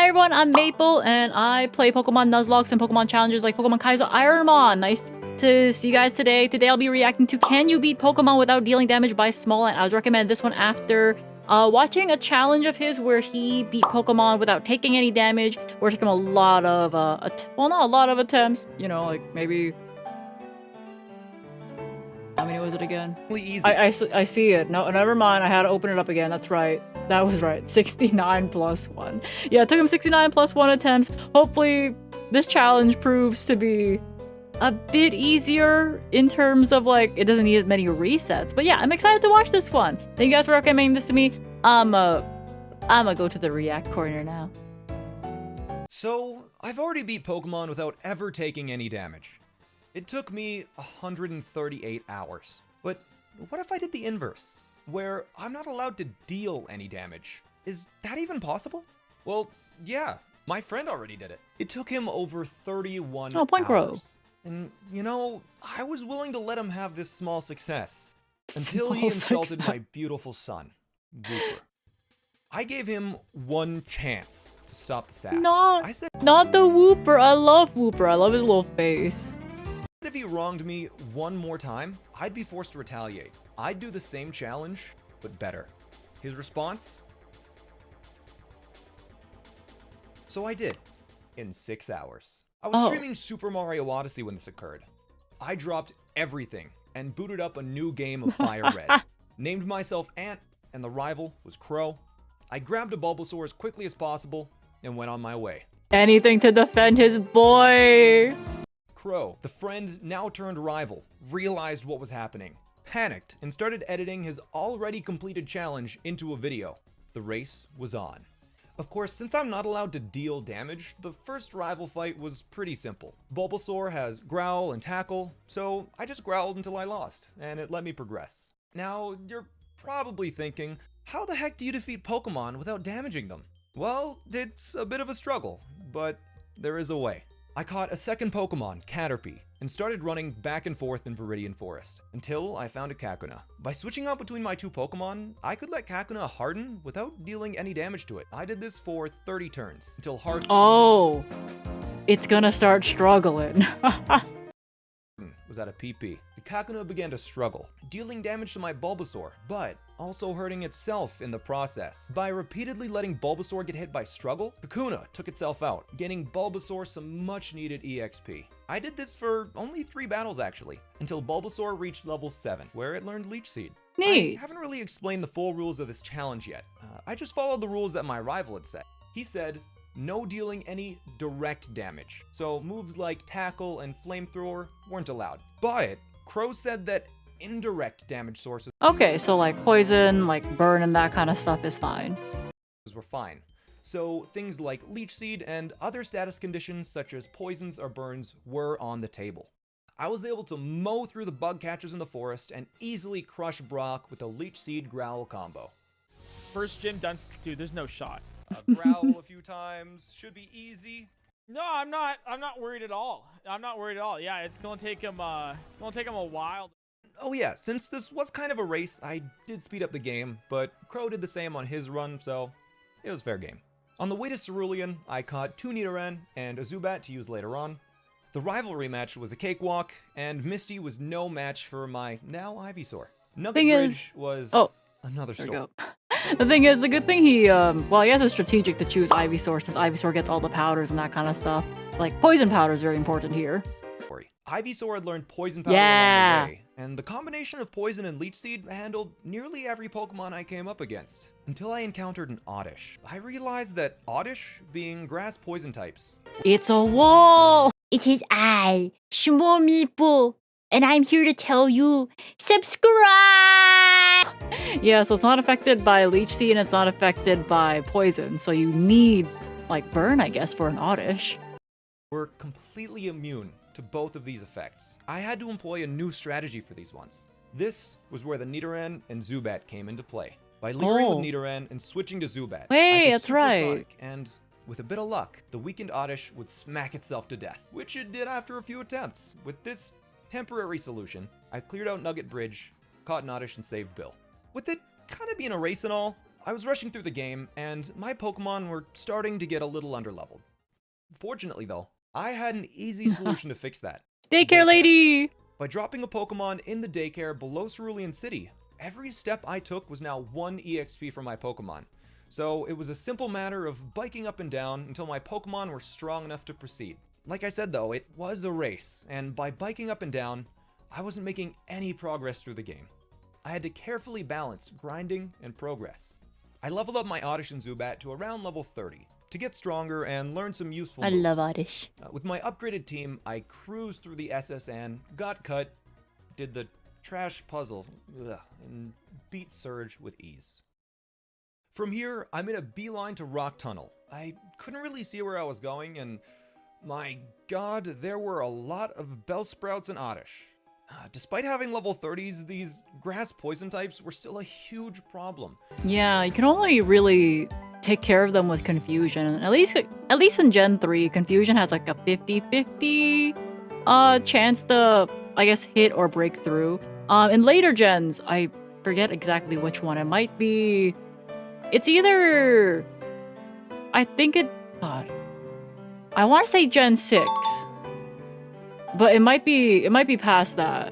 Hi everyone, I'm Maple, and I play Pokemon Nuzlocke and Pokemon challenges like Pokemon Kaizo Ironmon. Nice to see you guys today. Today I'll be reacting to Can You Beat Pokemon Without Dealing Damage by Small, and I was recommended this one after watching a challenge of his where he beat Pokemon without taking any damage, where it took him a lot of, well, not a lot of attempts, you know, like maybe... How many was it again? Easy. I see it. No, never mind. I had to open it up again. That's right. That was right. 69 plus 1. Yeah, it took him 69 plus 1 attempts. Hopefully, this challenge proves to be a bit easier in terms of, like, it doesn't need many resets. But yeah, I'm excited to watch this one. Thank you guys for recommending this to me. I'm gonna go to the React corner now. So, I've already beat Pokemon without ever taking any damage. It took me 138 hours. But what if I did the inverse, where I'm not allowed to deal any damage? Is that even possible? Well, yeah, my friend already did it. It took him over 31 Oh, point hours. growth. And, you know, I was willing to let him have this small success. Until he insulted my beautiful son, Wooper. I gave him one chance to stop the sass. I said, Not the Wooper. I love Wooper. I love his little face. if he wronged me one more time, I'd be forced to retaliate. I'd do the same challenge, but better. His response? So I did, in 6 hours. I was streaming Super Mario Odyssey when this occurred. I dropped everything and booted up a new game of Fire Red. Named myself Ant, and the rival was Crow. I grabbed a Bulbasaur as quickly as possible and went on my way. Anything to defend his boy. Crow, the friend now turned rival, realized what was happening, panicked, and started editing his already completed challenge into a video. The race was on. Of course, since I'm not allowed to deal damage, the first rival fight was pretty simple. Bulbasaur has Growl and Tackle, so I just growled until I lost, and it let me progress. Now, you're probably thinking, how the heck do you defeat Pokemon without damaging them? Well, it's a bit of a struggle, but there is a way. I caught a second Pokemon, Caterpie, and started running back and forth in Viridian Forest, until I found a Kakuna. By switching out between my two Pokemon, I could let Kakuna harden without dealing any damage to it. I did this for 30 turns, until Harden It's gonna start struggling. was at a PP. The Kakuna began to struggle, dealing damage to my Bulbasaur, but also hurting itself in the process. By repeatedly letting Bulbasaur get hit by struggle, Kakuna took itself out, gaining Bulbasaur some much needed EXP. I did this for only 3 battles actually, until Bulbasaur reached level 7, where it learned Leech Seed. Neat. I haven't really explained the full rules of this challenge yet. I just followed the rules that my rival had set. He said, no dealing any direct damage, so moves like Tackle and Flamethrower weren't allowed. But Crow said that indirect damage sources Okay, so like poison, like burn, and that kind of stuff is fine. were fine. So things like Leech Seed and other status conditions such as poisons or burns were on the table. I was able to mow through the bug catchers in the forest and easily crush Brock with a Leech Seed Growl combo. First gym done. Dude, there's no shot. Growl a few times, should be easy. No, I'm not worried at all. I'm not worried at all. Yeah, it's gonna take him a while. Oh yeah, since this was kind of a race, I did speed up the game, but Crow did the same on his run, so it was fair game. On the way to Cerulean, I caught 2 Nidoran and a Zubat to use later on. The rivalry match was a cakewalk, and Misty was no match for my now Ivysaur. Nugget Bridge was another story. The thing is, the good thing he, well, I guess it's strategic to choose Ivysaur since Ivysaur gets all the powders and that kind of stuff. Like, poison powder is very important here. Ivysaur had learned Poison Powder along the way, and the combination of Poison and Leech Seed handled nearly every Pokemon I came up against. Until I encountered an Oddish. I realized that Oddish, being grass poison types... It's a wall! It is I, Shmo Meeple, and I'm here to tell you, subscribe! Yeah, so it's not affected by Leech Seed and it's not affected by poison, so you need, like, burn, I guess, for an Oddish. Were completely immune to both of these effects. I had to employ a new strategy for these ones. This was where the Nidoran and Zubat came into play. By leering with Nidoran and switching to Zubat, Wait, I could that's right. And with a bit of luck, the weakened Oddish would smack itself to death, which it did after a few attempts. With this temporary solution, I cleared out Nugget Bridge, caught an Oddish, and saved Bill. With it kind of being a race and all, I was rushing through the game, and my Pokemon were starting to get a little underleveled. Fortunately though, I had an easy solution to fix that. Daycare lady! By dropping a Pokemon in the daycare below Cerulean City, every step I took was now 1 EXP for my Pokemon. So it was a simple matter of biking up and down until my Pokemon were strong enough to proceed. Like I said though, it was a race, and by biking up and down, I wasn't making any progress through the game. I had to carefully balance grinding and progress. I leveled up my Oddish and Zubat to around level 30 to get stronger and learn some useful moves. I love Oddish. With my upgraded team, I cruised through the SSN, got cut, did the trash puzzle, and beat Surge with ease. From here, I made a beeline to Rock Tunnel. I couldn't really see where I was going, and my god, there were a lot of Bellsprouts and Oddish. Despite having level 30s, these grass poison types were still a huge problem. Yeah, you can only really take care of them with Confusion. At least in Gen 3, Confusion has like a 50-50 chance to, I guess, hit or break through. In later gens, I forget exactly which one. It might be... It's either... I think it... God. I want to say Gen 6. But it might be past that,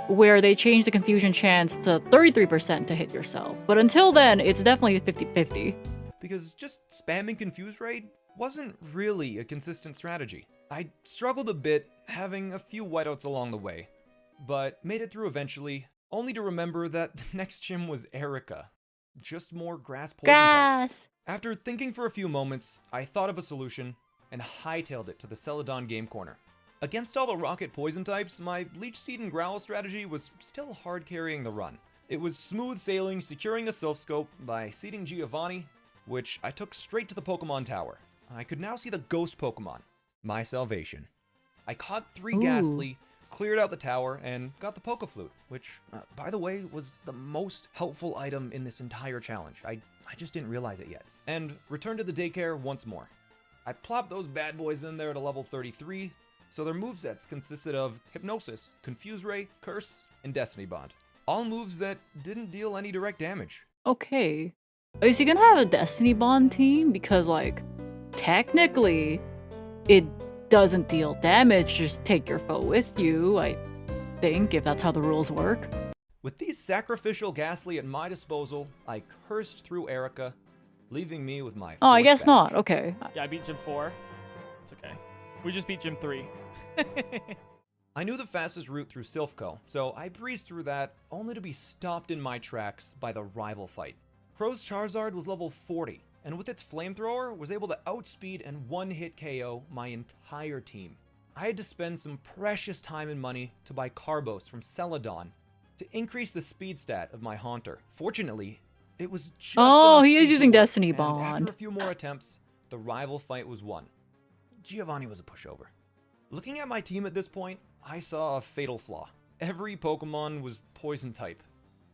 where they change the Confusion chance to 33% to hit yourself. But until then, it's definitely 50-50. Because just spamming Confuse Ray wasn't really a consistent strategy. I struggled a bit, having a few whiteouts along the way, but made it through eventually, only to remember that the next gym was Erica. Just more grass poison types. After thinking for a few moments, I thought of a solution and hightailed it to the Celadon game corner. Against all the rocket poison types, my Leech Seed and Growl strategy was still hard carrying the run. It was smooth sailing, securing a Silph Scope by seeding Giovanni, which I took straight to the Pokemon Tower. I could now see the ghost Pokemon, my salvation. I caught 3 Ghastly, cleared out the tower, and got the Pokeflute, which, by the way, was the most helpful item in this entire challenge. I just didn't realize it yet. And returned to the daycare once more. I plopped those bad boys in there to level 33, so their movesets consisted of Hypnosis, Confuse Ray, Curse, and Destiny Bond. All moves that didn't deal any direct damage. Okay. Is he gonna have a Destiny Bond team? Because, like, technically, it doesn't deal damage, just take your foe with you, I think, if that's how the rules work. With these sacrificial Ghastly at my disposal, I cursed through Erica, leaving me with my Oh, I guess badge. not. Okay. Yeah, I beat Gym 4. It's okay. We just beat Gym 3. I knew the fastest route through Silphco, so I breezed through that, only to be stopped in my tracks by the rival fight. Crow's Charizard was level 40, and with its flamethrower, was able to outspeed and one-hit KO my entire team. I had to spend some precious time and money to buy Carbos from Celadon to increase the speed stat of my Haunter. Fortunately, it was just enough he is speed using to work, Destiny and Bond. after a few more attempts, the rival fight was won. Giovanni was a pushover. Looking at my team at this point, I saw a fatal flaw. Every Pokemon was poison type.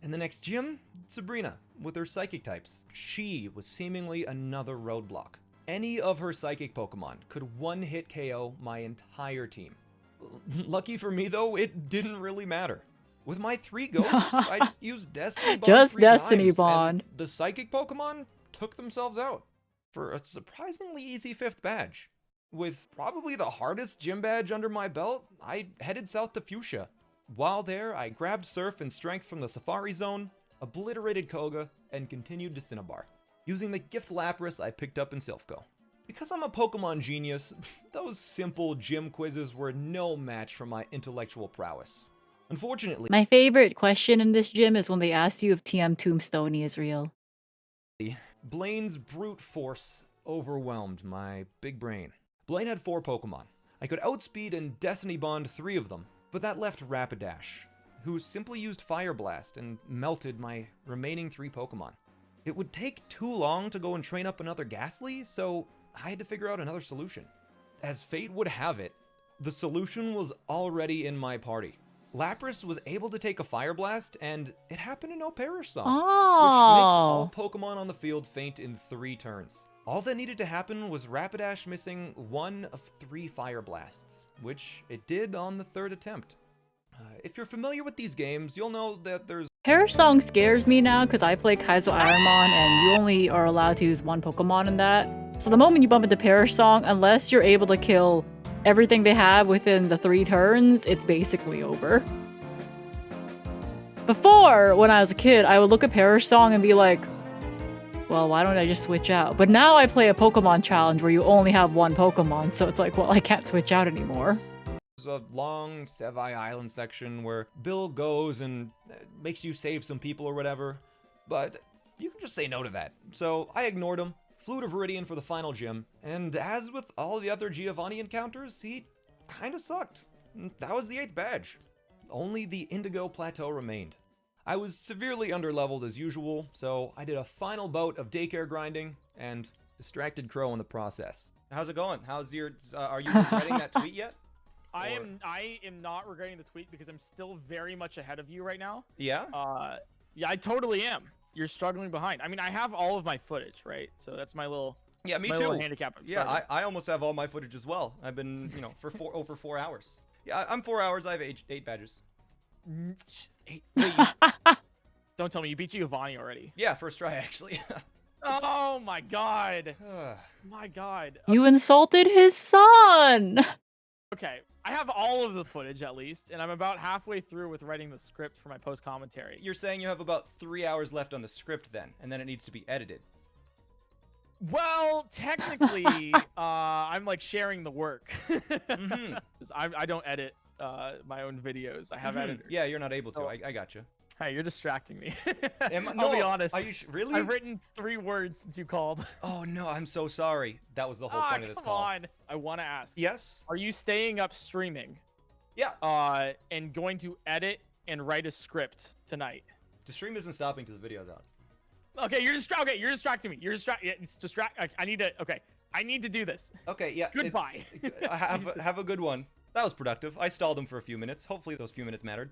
In the next gym, Sabrina, with her psychic types. She was seemingly another roadblock. Any of her psychic Pokemon could one-hit KO my entire team. Lucky for me though, it didn't really matter. With my 3 ghosts, I just used Destiny Bond Just 3 Destiny times, Bond. and the psychic Pokemon took themselves out for a surprisingly easy 5th badge. With probably the hardest gym badge under my belt, I headed south to Fuchsia. While there, I grabbed Surf and Strength from the Safari Zone, obliterated Koga, and continued to Cinnabar, using the Gift Lapras I picked up in Silphco. Because I'm a Pokemon genius, those simple gym quizzes were no match for my intellectual prowess. Unfortunately, My favorite question in this gym is when they ask you if TM Tombstone is real. Blaine's brute force overwhelmed my big brain. Blaine had 4 Pokemon. I could outspeed and Destiny Bond 3 of them, but that left Rapidash, who simply used Fire Blast and melted my remaining 3 Pokemon. It would take too long to go and train up another Ghastly, so I had to figure out another solution. As fate would have it, the solution was already in my party. Lapras was able to take a Fire Blast, and it happened to know Perish Song, which makes all Pokemon on the field faint in 3 turns. All that needed to happen was Rapidash missing 1 of 3 Fire Blasts, which it did on the 3rd attempt. If you're familiar with these games, you'll know that there's Perish Song scares me now because I play Kaizo Ironmon and you only are allowed to use one Pokemon in that. So the moment you bump into Perish Song, unless you're able to kill everything they have within the 3 turns, it's basically over. Before, when I was a kid, I would look at Perish Song and be like, well, why don't I just switch out? But now I play a Pokemon challenge where you only have one Pokemon, so it's like, well, I can't switch out anymore. There's a long Sevai Island section where Bill goes and makes you save some people or whatever, but you can just say no to that. So I ignored him, flew to Viridian for the final gym, and as with all the other Giovanni encounters, he kinda sucked. That was the 8th badge. Only the Indigo Plateau remained. I was severely underleveled as usual, so I did a final bout of daycare grinding and distracted Crow in the process. How's it going? How's your? Are you regretting that tweet yet? I am not regretting the tweet because I'm still very much ahead of you right now. Yeah. Yeah, I totally am. You're struggling behind. I mean, I have all of my footage, right? So that's my little Yeah, me my too. little handicap. Yeah, I almost have all my footage as well. I've been, for over 4 hours. Yeah, I'm 4 hours. I have 8 badges. Wait, don't tell me you beat Giovanni already. Yeah, first try actually. Oh my god. My god. You insulted his son! Okay, I have all of the footage at least, and I'm about halfway through with writing the script for my post commentary. You're saying you have about 3 hours left on the script then, and then it needs to be edited. Well, technically, I'm like sharing the work. Mm-hmm. I don't edit my own videos. I have editors. Yeah, you're not able to. So, I got you. Hey, you're distracting me. I'll be honest. Are you really? I've written 3 words since you called. Oh no, I'm so sorry. That was the whole point of this come call. on. I want to ask. Yes. Are you staying up streaming? Yeah. And going to edit and write a script tonight? The stream isn't stopping till the video's out. Okay, you're distracting me. Yeah, it's I need to. Okay, I need to do this. Okay, yeah. Goodbye. Have a good one. That was productive. I stalled him for a few minutes. Hopefully those few minutes mattered.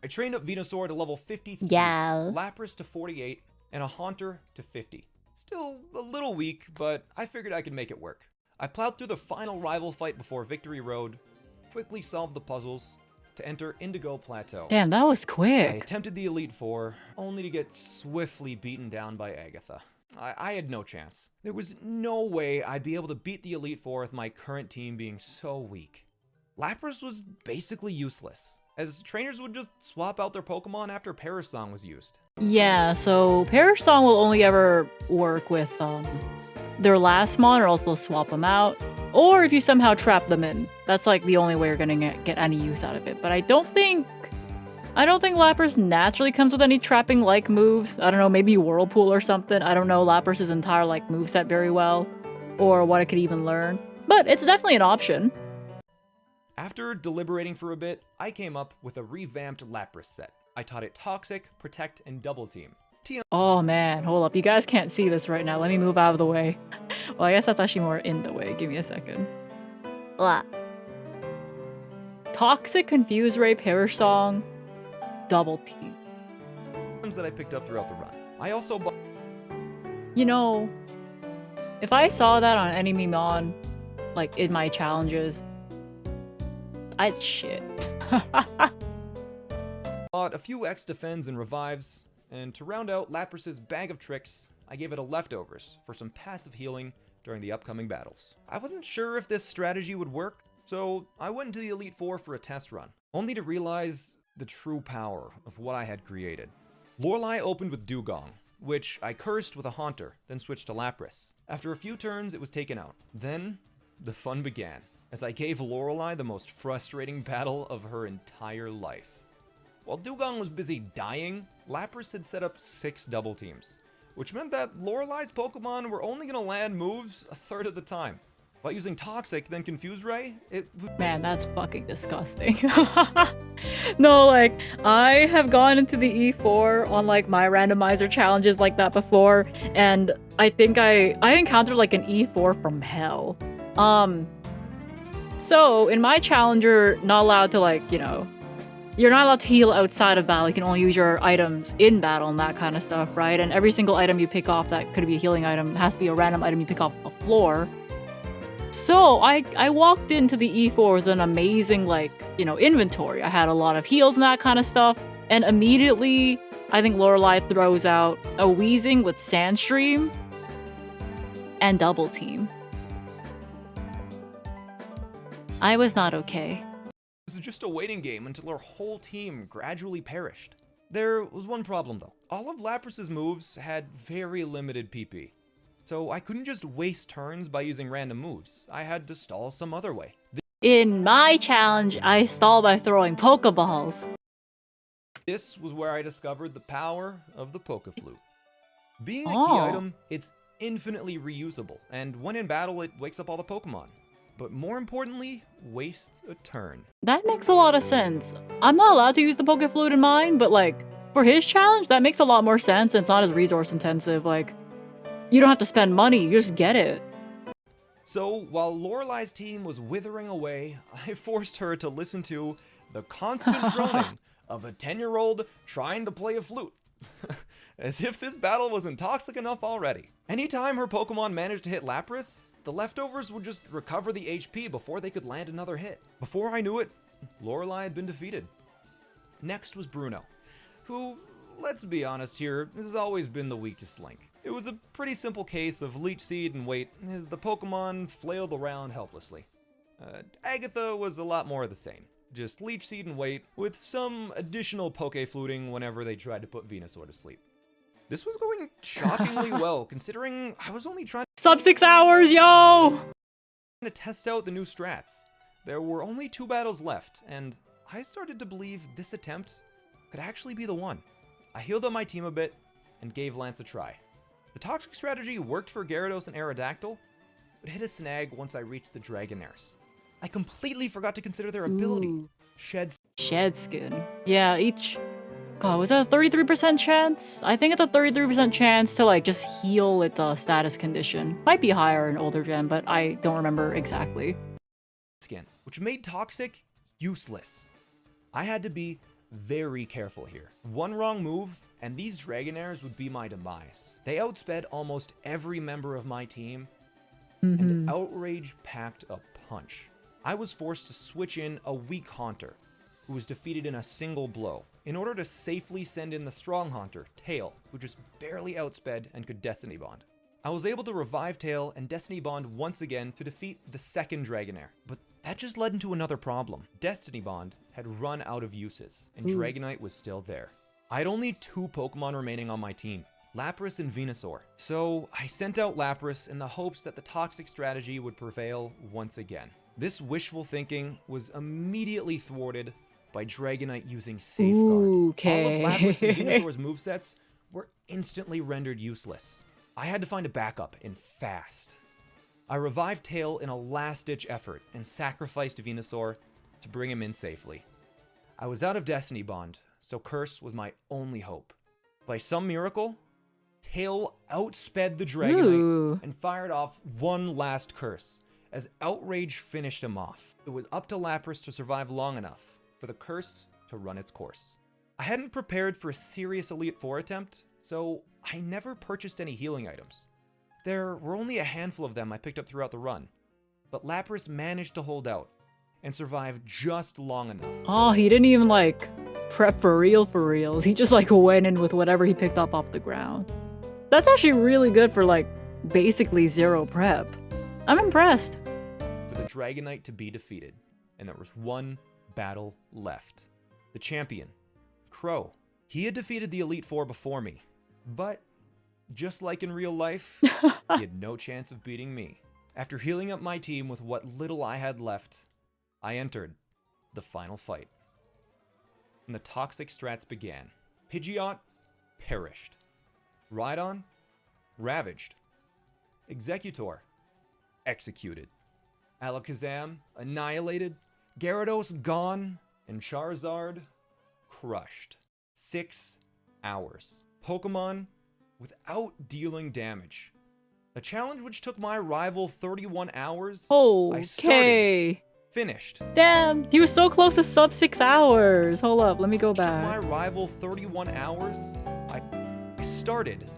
I trained up Venusaur to level 53, Yeah. Lapras to 48, and a Haunter to 50. Still a little weak, but I figured I could make it work. I plowed through the final rival fight before Victory Road, quickly solved the puzzles to enter Indigo Plateau. Damn, that was I quick. attempted the Elite Four, only to get swiftly beaten down by Agatha. I had no chance. There was no way I'd be able to beat the Elite Four with my current team being so weak. Lapras was basically useless, as trainers would just swap out their Pokemon after Perish Song was used. Yeah, so Perish Song will only ever work with their last mon, or else they'll swap them out. Or if you somehow trap them in. That's like the only way you're gonna get any use out of it. But I don't think Lapras naturally comes with any trapping-like moves. I don't know, maybe Whirlpool or something. I don't know Lapras' entire like moveset very well, or what it could even learn. But it's definitely an option. After deliberating for a bit, I came up with a revamped Lapras set. I taught it Toxic, Protect, and Double Team. Oh man, hold up. You guys can't see this right now. Let me move out of the way. Well, I guess that's actually more in the way. Give me a second. Blah. Toxic, Confuse Ray, Perish Song, Double Team. That I picked up throughout the run. I also bought You know, if I saw that on any Memon, like in my challenges, I'd shit. a few X defends and revives, and to round out Lapras's bag of tricks, I gave it a leftovers for some passive healing during the upcoming battles. I wasn't sure if this strategy would work, so I went into the Elite Four for a test run, only to realize the true power of what I had created. Lorelei opened with Dugong, which I cursed with a Haunter, then switched to Lapras. After a few turns, it was taken out. Then, the fun began, as I gave Lorelei the most frustrating battle of her entire life. While Dugong was busy dying, Lapras had set up 6 double teams, which meant that Lorelei's Pokemon were only going to land moves a third of the time. By using Toxic, then Confuse Ray, Man, that's fucking disgusting. No, like, I have gone into the E4 on, like, my randomizer challenges like that before, and I think I encountered, like, an E4 from hell. So, in my challenger, not allowed to, like, you're not allowed to heal outside of battle. You can only use your items in battle and that kind of stuff, right? And every single item you pick off that could be a healing item has to be a random item you pick off a floor. So I walked into the E4 with an amazing, like, inventory. I had a lot of heals and that kind of stuff. And immediately I think Lorelei throws out a Wheezing with Sandstream and Double Team. I was not okay. It was just a waiting game until our whole team gradually perished. There was one problem though. All of Lapras's moves had very limited PP. So I couldn't just waste turns by using random moves. I had to stall some other way. In my challenge, I stall by throwing Pokeballs. This was where I discovered the power of the Pokeflute. Being a key Oh. item, it's infinitely reusable, and when in battle it wakes up all the Pokemon. But more importantly, wastes a turn. That makes a lot of sense. I'm not allowed to use the Pokeflute in mine, but like, for his challenge, that makes a lot more sense. It's not as resource intensive. Like, you don't have to spend money, you just get it. So, while Lorelei's team was withering away, I forced her to listen to the constant droning of a 10-year-old trying to play a flute. As if this battle wasn't toxic enough already. Anytime her Pokemon managed to hit Lapras, the leftovers would just recover the HP before they could land another hit. Before I knew it, Lorelei had been defeated. Next was Bruno, who, let's be honest here, has always been the weakest link. It was a pretty simple case of Leech Seed and wait as the Pokemon flailed around helplessly. Agatha was a lot more of the same. Just Leech Seed and wait, with some additional Poke-fluting whenever they tried to put Venusaur to sleep. This was going shockingly well, considering I was only trying Sub 6 hours, yo! to test out the new strats. There were only 2 battles left, and I started to believe this attempt could actually be the one. I healed up my team a bit and gave Lance a try. The toxic strategy worked for Gyarados and Aerodactyl, but hit a snag once I reached the Dragonairs. I completely forgot to consider their ability. Ooh. Shed Shed Skin. Yeah, each... God, was that a 33% chance? I think it's a 33% chance to like just heal its status condition. Might be higher in older gen, but I don't remember exactly. Skin, which made Toxic useless. I had to be very careful here. One wrong move, and these Dragonairs would be my demise. They outsped almost every member of my team, and Outrage packed a punch. I was forced to switch in a weak Haunter, who was defeated in a single blow, in order to safely send in the strong Haunter, Tail, who just barely outsped and could Destiny Bond. I was able to revive Tail and Destiny Bond once again to defeat the second Dragonair, but that just led into another problem. Destiny Bond had run out of uses, and Dragonite was still there. I had only 2 Pokemon remaining on my team, Lapras and Venusaur. So I sent out Lapras in the hopes that the toxic strategy would prevail once again. This wishful thinking was immediately thwarted by Dragonite using Safeguard. Okay. All of Lapras and Venusaur's movesets were instantly rendered useless. I had to find a backup, and fast. I revived Tail in a last-ditch effort and sacrificed Venusaur to bring him in safely. I was out of Destiny Bond, so Curse was my only hope. By some miracle, Tail outsped the Dragonite and fired off one last Curse, as Outrage finished him off. It was up to Lapras to survive long enough for the Curse to run its course. I hadn't prepared for a serious Elite Four attempt, so I never purchased any healing items. There were only a handful of them I picked up throughout the run, but Lapras managed to hold out and survive just long enough. Oh, he didn't even like prep for reals. He just like went in with whatever he picked up off the ground. That's actually really good for like basically 0 prep. I'm impressed. For the Dragonite to be defeated, and there was one battle left. The champion, Crow. He had defeated the Elite Four before me, but just like in real life, he had no chance of beating me. After healing up my team with what little I had left, I entered the final fight. And the toxic strats began. Pidgeot perished. Rhydon ravaged. Executor executed. Alakazam annihilated. Gyarados gone, and Charizard crushed. 6 hours. Pokemon without dealing damage. A challenge which took my rival 31 hours. I started, Okay. finished. Damn, he was so close to sub 6 hours. Hold up, let me go Took back. my rival 31 hours. I started.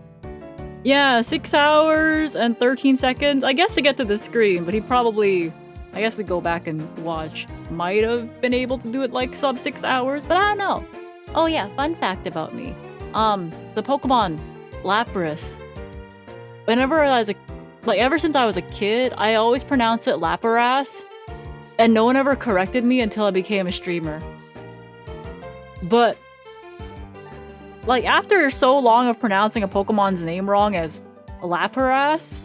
Yeah, 6 hours and 13 seconds. I guess to get to the screen, but he probably, I guess we go back and watch. Might have been able to do it like sub 6 hours, but I don't know. Oh yeah, fun fact about me. The Pokemon Lapras. Whenever I was ever since I was a kid, I always pronounced it Lapras, and no one ever corrected me until I became a streamer. But like after so long of pronouncing a Pokemon's name wrong as Lapras,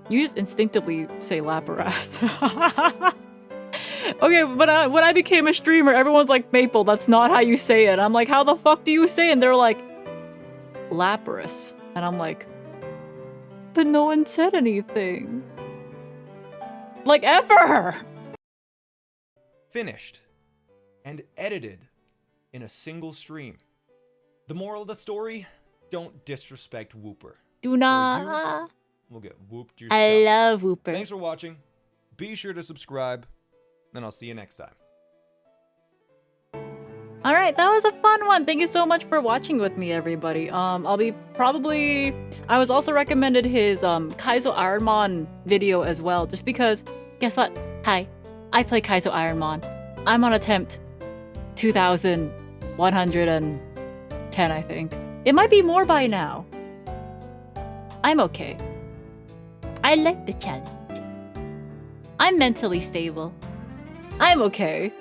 you just instinctively say Lapras. Okay, but when I became a streamer, everyone's like, Maple, that's not how you say it. I'm like, how the fuck do you say it? And they're like, Lapras. And I'm like, but no one said anything. Like, ever! Finished and edited in a single stream. The moral of the story, don't disrespect Wooper. Do not. We'll get whooped yourself. I love Wooper. Thanks for watching. Be sure to subscribe, and I'll see you next time. Alright, that was a fun one. Thank you so much for watching with me, everybody. I was also recommended his Kaizo Ironmon video as well, just because, guess what? Hi, I play Kaizo Ironmon. I'm on attempt 2,110, I think. It might be more by now. I'm okay. I like the challenge. I'm mentally stable. I'm okay.